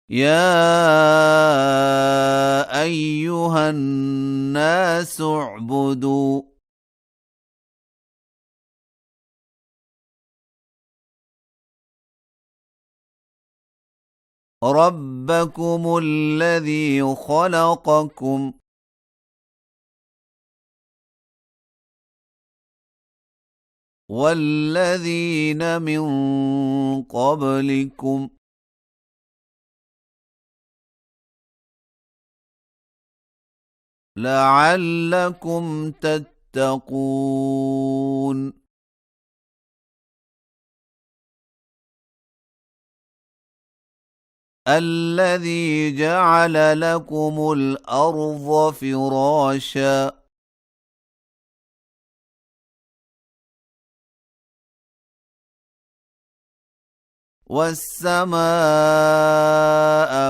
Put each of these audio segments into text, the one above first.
يا أيها الناس اعبدوا ربكم الذي خلقكم والذين من قبلكم لعلكم تتقون الذي جعل لكم الأرض فراشا والسماء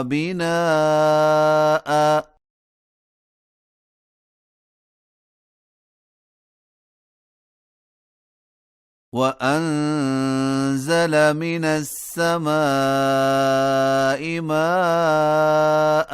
بناء وأنزل من السماء ماء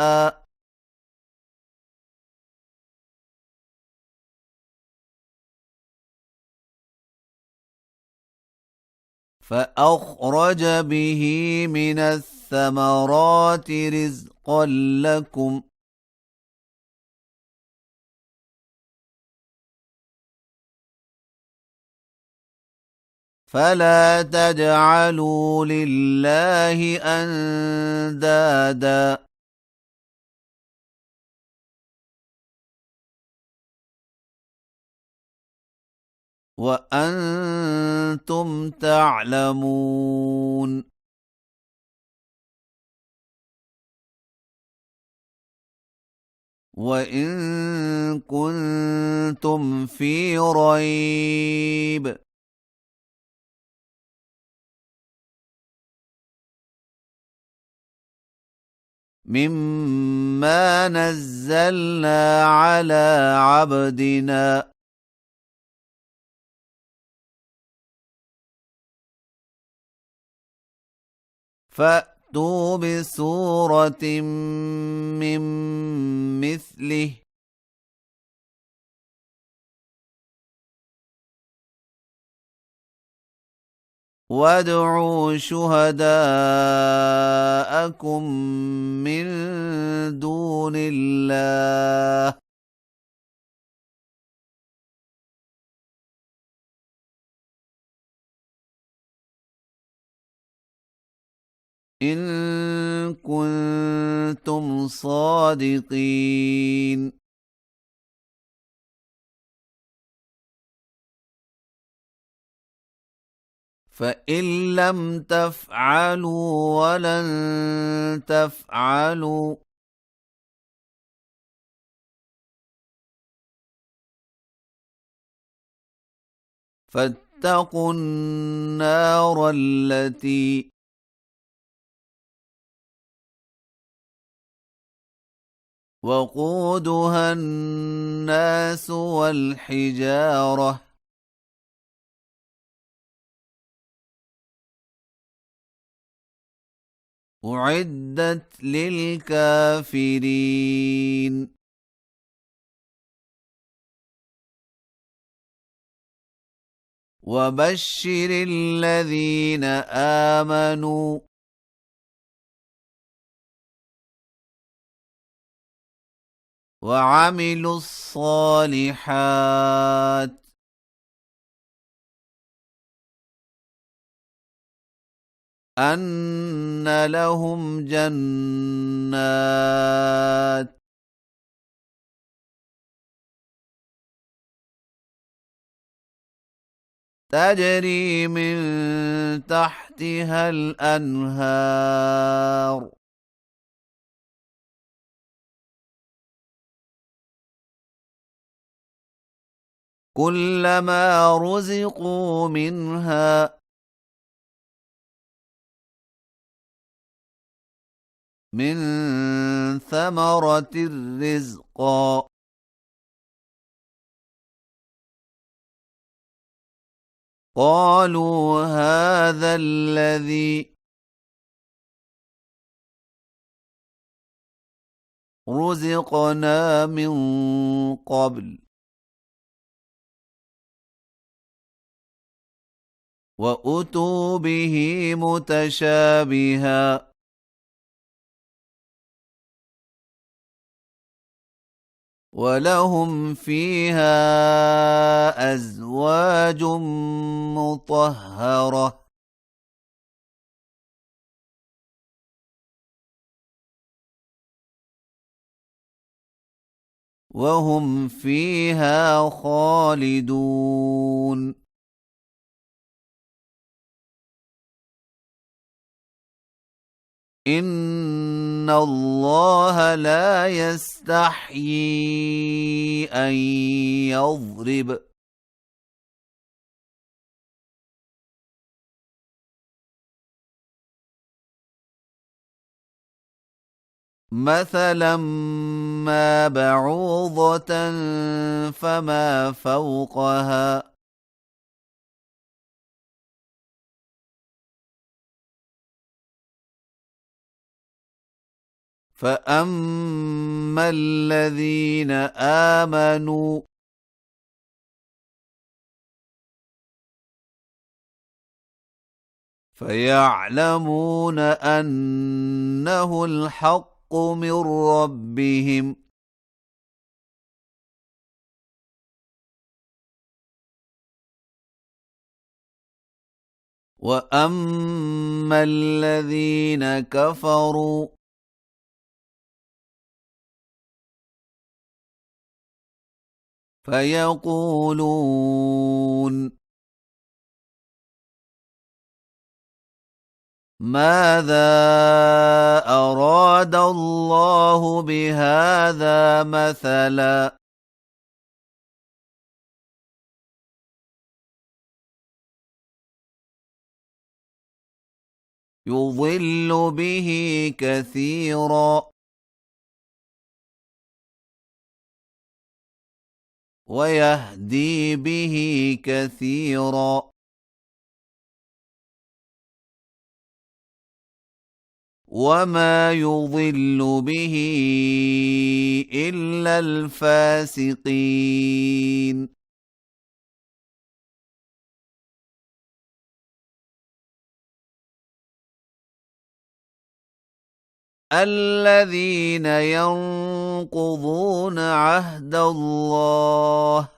فأخرج به من الثمرات رزقا لكم فلا تجعلوا لله أندادا وأنتم تعلمون وإن كنتم في ريب مما نزلنا على عبدنا فأتوا بسورة من مثله وادعوا شهداءكم من دون الله إن كنتم صادقين فإن لم تفعلوا ولن تفعلوا فاتقوا النار التي وقودها الناس والحجارة أعدت للكافرين وبشر الذين آمنوا وعملوا الصالحات أن لهم جنات تجري من تحتها الأنهار كلما رزقوا منها من ثمرة رزقا قالوا هذا الذي رزقنا من قبل وأتوا به متشابها ولهم فيها أزواج مطهرة وهم فيها خالدون إن الله لا يستحيي أن يضرب مثلا ما بعوضة فما فوقها فأما الذين آمنوا فيعلمون أنه الحق من ربهم وأما الذين كفروا فيقولون ماذا أراد الله بهذا مثلا يضل به كثيرا ويهدي به كثيرا وما يضل به إلا الفاسقين الذين ينقضون عهد الله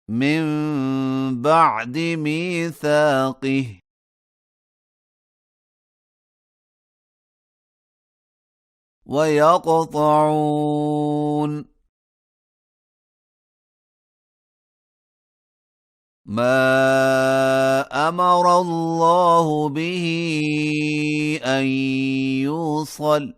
من بعد ميثاقه ويقطعون ما أمر الله به أن يوصل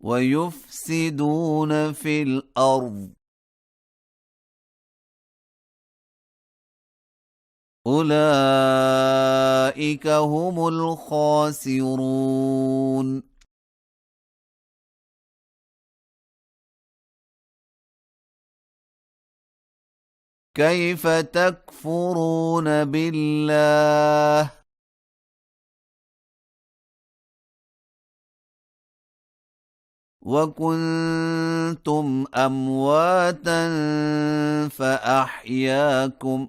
ويفسدون في الأرض أولئك هم الخاسرون كيف تكفرون بالله وكنتم أمواتا فأحياكم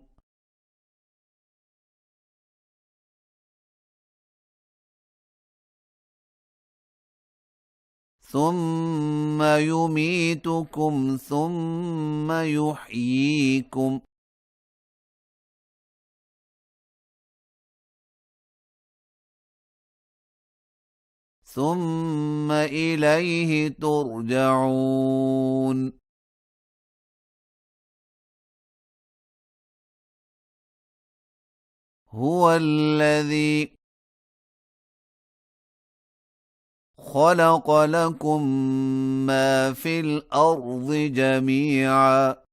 ثم يميتكم ثم يحييكم ثم إليه ترجعون هو الذي خلق لكم ما في الأرض جميعا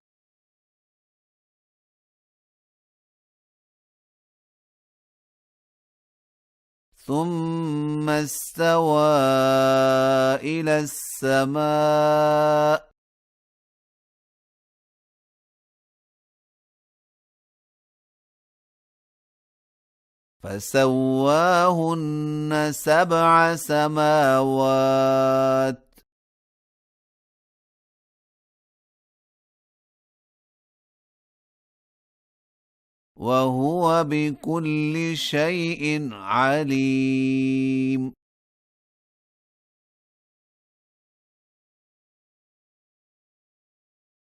ثم استوى إلى السماء فسواهن سبع سماوات وهو بكل شيء عليم.